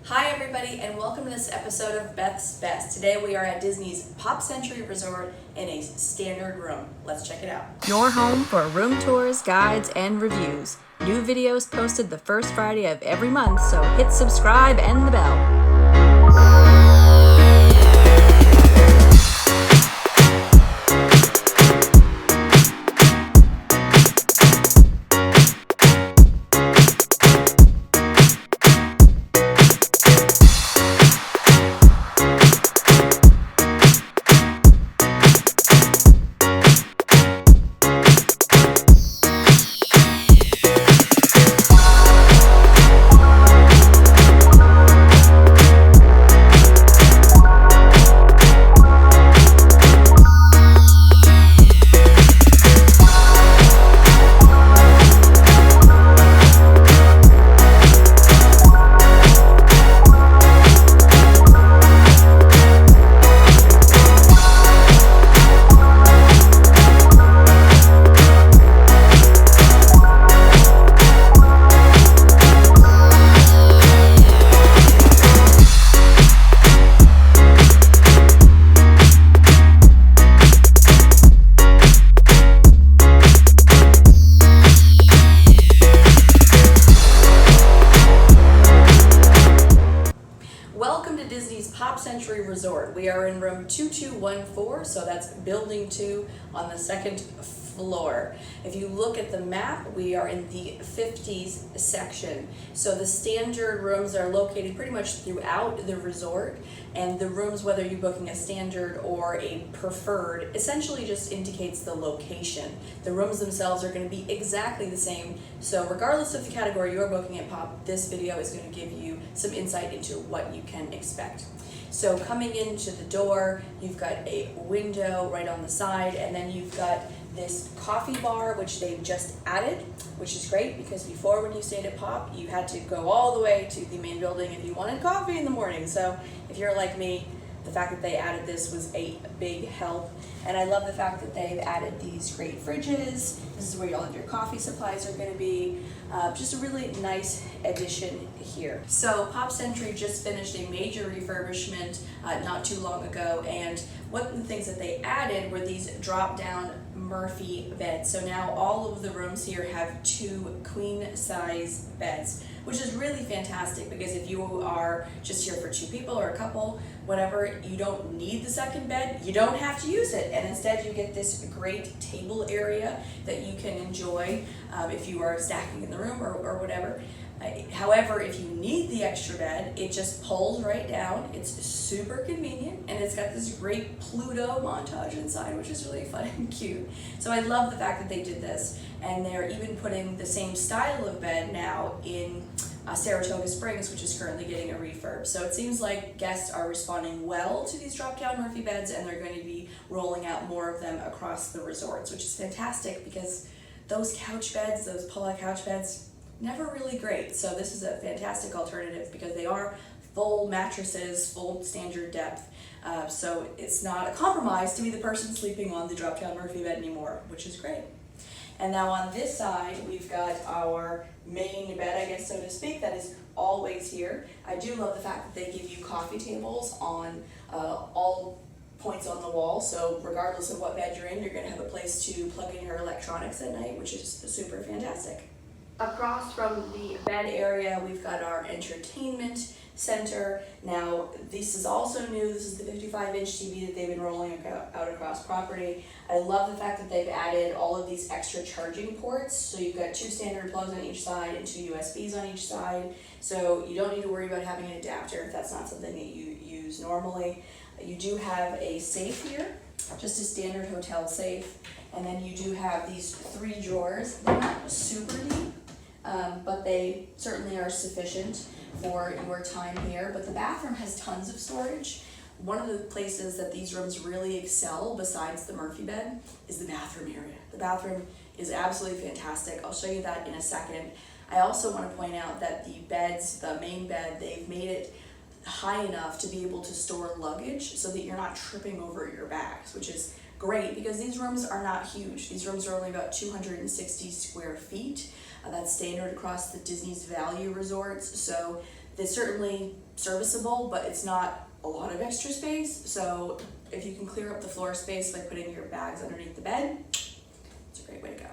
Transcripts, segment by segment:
Hi everybody, and welcome to this episode of Beth's Best. Today we are at Disney's Pop Century Resort in a standard room. Let's check it out. Your home for room tours, guides, and reviews. New videos posted the first Friday of every month, so hit subscribe and the bell. Welcome to Disney's Pop Century Resort. We are in room 2214, so that's building 2 on the second floor. If you look at the map, we are in the 50s section. So the standard rooms are located pretty much throughout the resort, and the rooms, whether you're booking a standard or a preferred, essentially just indicates the location. The rooms themselves are going to be exactly the same, so regardless of the category you're booking at Pop, this video is going to give you some insight into what you can expect. So coming into the door, you've got a window right on the side, and then you've got this coffee bar, which they've just added, which is great because before, when you stayed at Pop, you had to go all the way to the main building if you wanted coffee in the morning. So if you're like me, the fact that they added this was a big help. And I love the fact that they've added these great fridges. This is where all of your coffee supplies are going to be. Just a really nice addition here. So Pop Century just finished a major refurbishment not too long ago, and one of the things that they added were these drop-down Murphy beds. So now all of the rooms here have 2 queen-size beds, which is really fantastic because if you are just here for 2 people or a couple, whatever, you don't need the second bed, you don't have to use it, and instead you get this great table area that you can enjoy if you are stacking in the room or whatever. However, if you need the extra bed, it just pulls right down. It's super convenient, and it's got this great Pluto montage inside, which is really fun and cute. So I love the fact that they did this, and they're even putting the same style of bed now in Saratoga Springs, which is currently getting a refurb. So it seems like guests are responding well to these drop-down Murphy beds, and they're going to be rolling out more of them across the resorts, which is fantastic because those couch beds, those pull-out couch beds, never really great. So this is a fantastic alternative because they are full mattresses, full standard depth. So it's not a compromise to be the person sleeping on the drop-down Murphy bed anymore, which is great. And now on this side, we've got our main bed, I guess so to speak, that is always here. I do love the fact that they give you coffee tables on all points on the wall, so regardless of what bed you're in, you're going to have a place to plug in your electronics at night, which is super fantastic. Across from the bed area, we've got our entertainment center. Now, this is also new. This is the 55-inch TV that they've been rolling out across property. I love the fact that they've added all of these extra charging ports. So you've got 2 standard plugs on each side and 2 USBs on each side. So you don't need to worry about having an adapter if that's not something that you use normally. You do have a safe here, just a standard hotel safe. And then you do have these 3 drawers. They're not super deep, but they certainly are sufficient for your time here. But the bathroom has tons of storage. One of the places that these rooms really excel, besides the Murphy bed, is the bathroom area. The bathroom is absolutely fantastic. I'll show you that in a second. I also want to point out that the beds, the main bed, they've made it high enough to be able to store luggage so that you're not tripping over your bags, which is great because these rooms are not huge. These rooms are only about 260 square feet. That's standard across the Disney's value resorts. So It's certainly serviceable, but it's not a lot of extra space. So if you can clear up the floor space by putting your bags underneath the bed, it's a great way to go.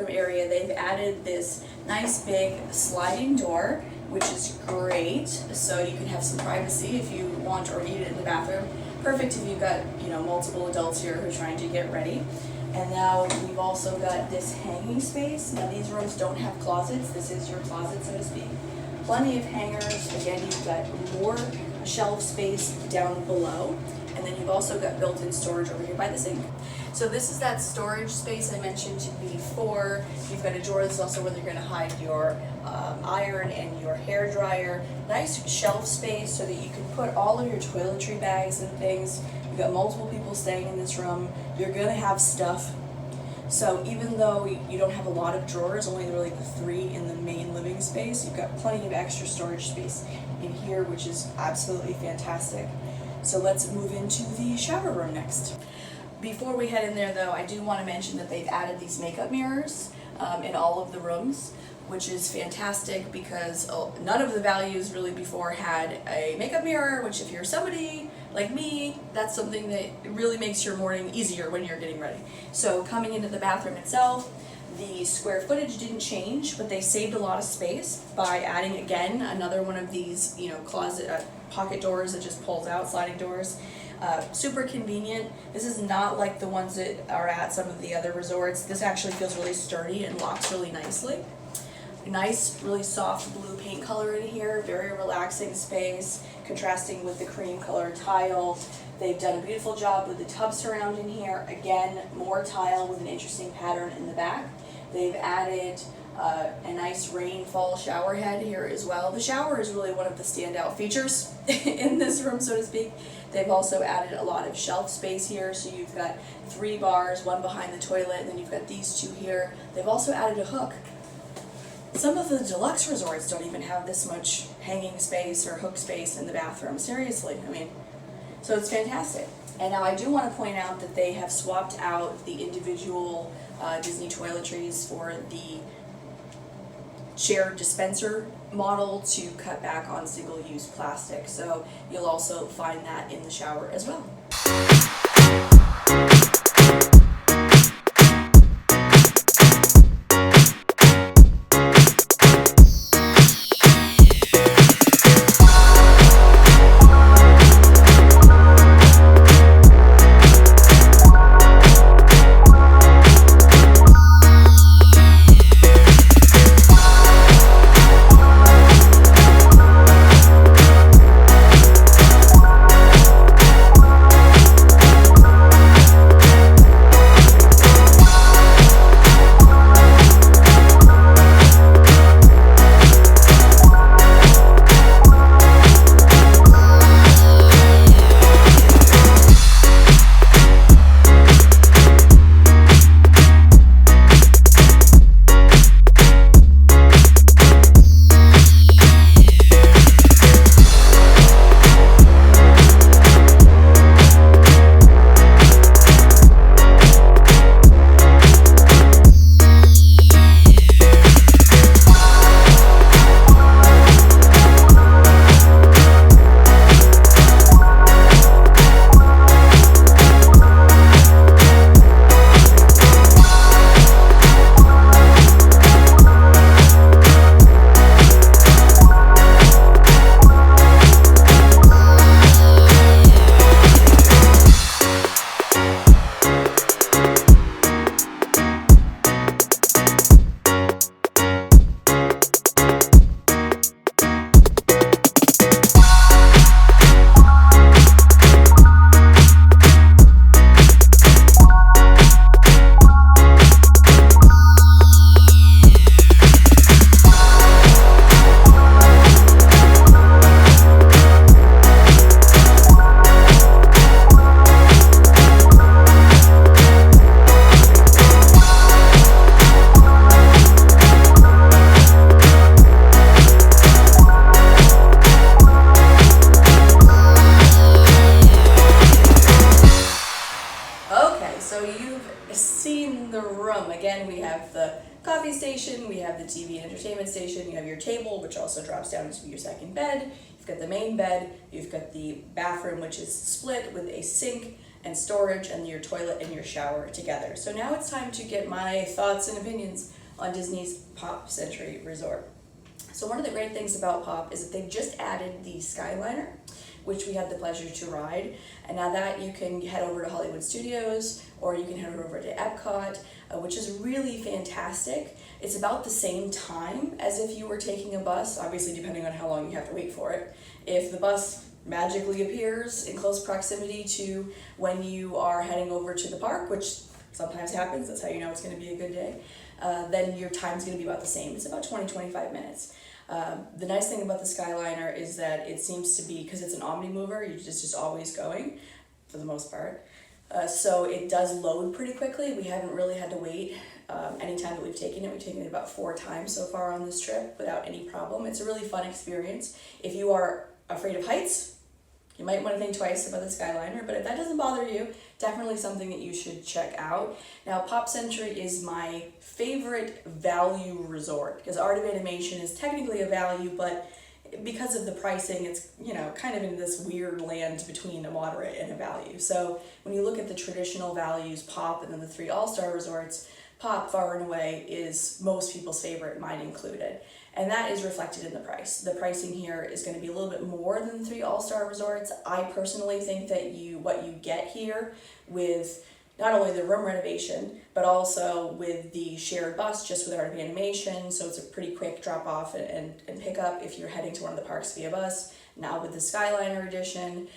Area, they've added this nice big sliding door, which is great, so you can have some privacy if you want or need it in the bathroom. Perfect if you've got, multiple adults here who are trying to get ready. And now we've also got this hanging space. Now these rooms don't have closets. This is your closet, so to speak. Plenty of hangers. Again, you've got more shelf space down below. And then you've also got built-in storage over here by the sink. So this is that storage space I mentioned before. You've got a drawer. This is also where you're going to hide your iron and your hair dryer. Nice shelf space so that you can put all of your toiletry bags and things. You've got multiple people staying in this room. You're going to have stuff. So even though you don't have a lot of drawers, only really the 3 in the main living space, you've got plenty of extra storage space in here, which is absolutely fantastic. So let's move into the shower room next. Before we head in there though, I do want to mention that they've added these makeup mirrors in all of the rooms, which is fantastic because none of the values really before had a makeup mirror, which if you're somebody like me, that's something that really makes your morning easier when you're getting ready. So coming into the bathroom itself, the square footage didn't change, but they saved a lot of space by adding again another one of these, closet pocket doors that just pulls out, sliding doors. Super convenient. This is not like the ones that are at some of the other resorts. This actually feels really sturdy and locks really nicely. Nice, really soft blue paint color in here, very relaxing space, contrasting with the cream color tile. They've done a beautiful job with the tub surround in here. Again, more tile with an interesting pattern in the back. They've added a nice rainfall shower head here as well. The shower is really one of the standout features in this room, so to speak. They've also added a lot of shelf space here, so you've got 3 bars, one behind the toilet, and then you've got these 2 here. They've also added a hook. Some of the deluxe resorts don't even have this much hanging space or hook space in the bathroom. Seriously, so it's fantastic. And now I do want to point out that they have swapped out the individual Disney toiletries for the shared dispenser model to cut back on single-use plastic. So you'll also find that in the shower as well. coffee station, we have the TV and entertainment station, you have your table, which also drops down into your second bed, you've got the main bed, you've got the bathroom, which is split with a sink and storage, and your toilet and your shower together. So now it's time to get my thoughts and opinions on Disney's Pop Century Resort. So one of the great things about Pop is that they've just added the Skyliner, which we had the pleasure to ride. And now that you can head over to Hollywood Studios, or you can head over to Epcot, which is really fantastic. It's about the same time as if you were taking a bus, obviously depending on how long you have to wait for it. If the bus magically appears in close proximity to when you are heading over to the park, which sometimes happens, that's how you know it's gonna be a good day, then your time's gonna be about the same. It's about 20-25 minutes. The nice thing about the Skyliner is that it seems to be, because it's an omni-mover, you're just always going, for the most part. So it does load pretty quickly. We haven't really had to wait any time that we've taken it. We've taken it about 4 times so far on this trip without any problem. It's a really fun experience. If you are afraid of heights, you might want to think twice about the Skyliner, but if that doesn't bother you, definitely something that you should check out. Now, Pop Century is my favorite value resort, because Art of Animation is technically a value, but because of the pricing, it's, you know, kind of in this weird land between a moderate and a value. So when you look at the traditional values, Pop, and then the 3 all-star resorts, Pop far and away is most people's favorite, mine included. And that is reflected in the price. The pricing here is going to be a little bit more than the 3 all-star resorts. I personally think that what you get here with not only the room renovation, but also with the shared bus, just with Art of Animation, so it's a pretty quick drop off and pick up if you're heading to one of the parks via bus. Now with the Skyliner edition,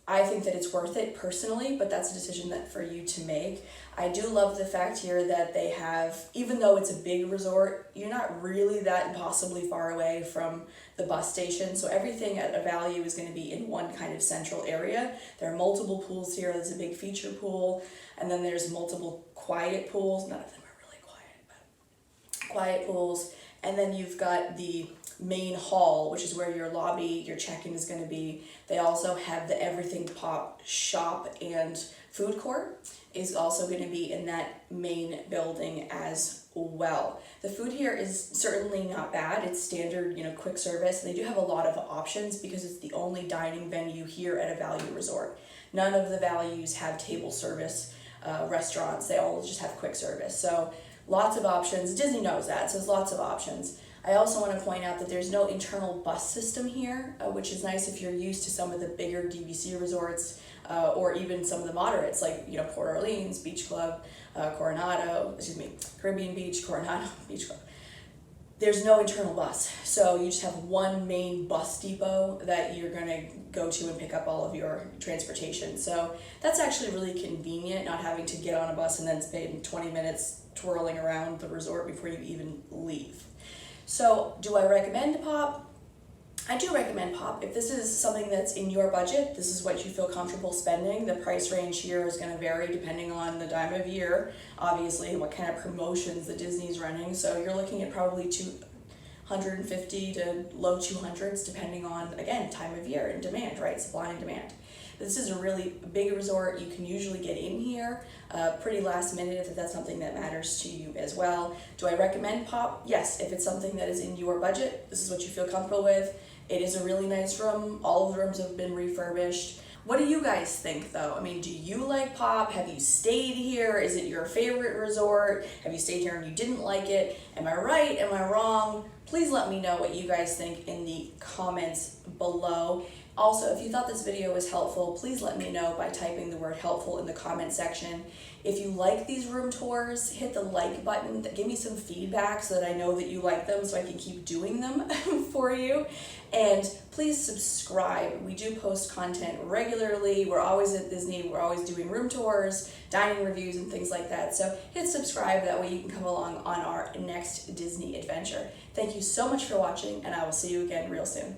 I think that it's worth it personally, but that's a decision that for you to make. I do love the fact here that they have, even though it's a big resort, you're not really that impossibly far away from the bus station. So everything at a value is going to be in one kind of central area. There are multiple pools here. There's a big feature pool, and then there's multiple quiet pools. None of them are really quiet, but quiet pools. And then you've got the main hall, which is where your lobby, your check-in is going to be. They also have the Everything Pop shop and food court is also going to be in that main building as well. The food here is certainly not bad. It's standard, you know, quick service. They do have a lot of options because it's the only dining venue here at a value resort. None of the values have table service restaurants. They all just have quick service. So lots of options. Disney knows that, so there's lots of options. I also want to point out that there's no internal bus system here, which is nice if you're used to some of the bigger DVC resorts or even some of the moderates, like, you know, Port Orleans Beach Club, Caribbean Beach, Coronado Beach Club. There's no internal bus, so you just have one main bus depot that you're going to go to and pick up all of your transportation. So that's actually really convenient, not having to get on a bus and then spend 20 minutes twirling around the resort before you even leave. So do I recommend Pop? I do recommend Pop. If this is something that's in your budget, this is what you feel comfortable spending. The price range here is going to vary depending on the time of year, obviously, and what kind of promotions the Disney's running. So you're looking at probably $250 to low 200s, depending on, again, time of year and demand, right? Supply and demand. This is a really big resort. You can usually get in here pretty last minute if that's something that matters to you as well. Do I recommend Pop? Yes, if it's something that is in your budget, this is what you feel comfortable with. It is a really nice room. All of the rooms have been refurbished. What do you guys think though? I mean, do you like Pop? Have you stayed here? Is it your favorite resort? Have you stayed here and you didn't like it? Am I right? Am I wrong? Please let me know what you guys think in the comments below. Also, if you thought this video was helpful, please let me know by typing the word helpful in the comment section. If you like these room tours, hit the like button. Give me some feedback so that I know that you like them so I can keep doing them for you. And please subscribe. We do post content regularly. We're always at Disney. We're always doing room tours, dining reviews, and things like that. So hit subscribe. That way you can come along on our next Disney adventure. Thank you so much for watching, and I will see you again real soon.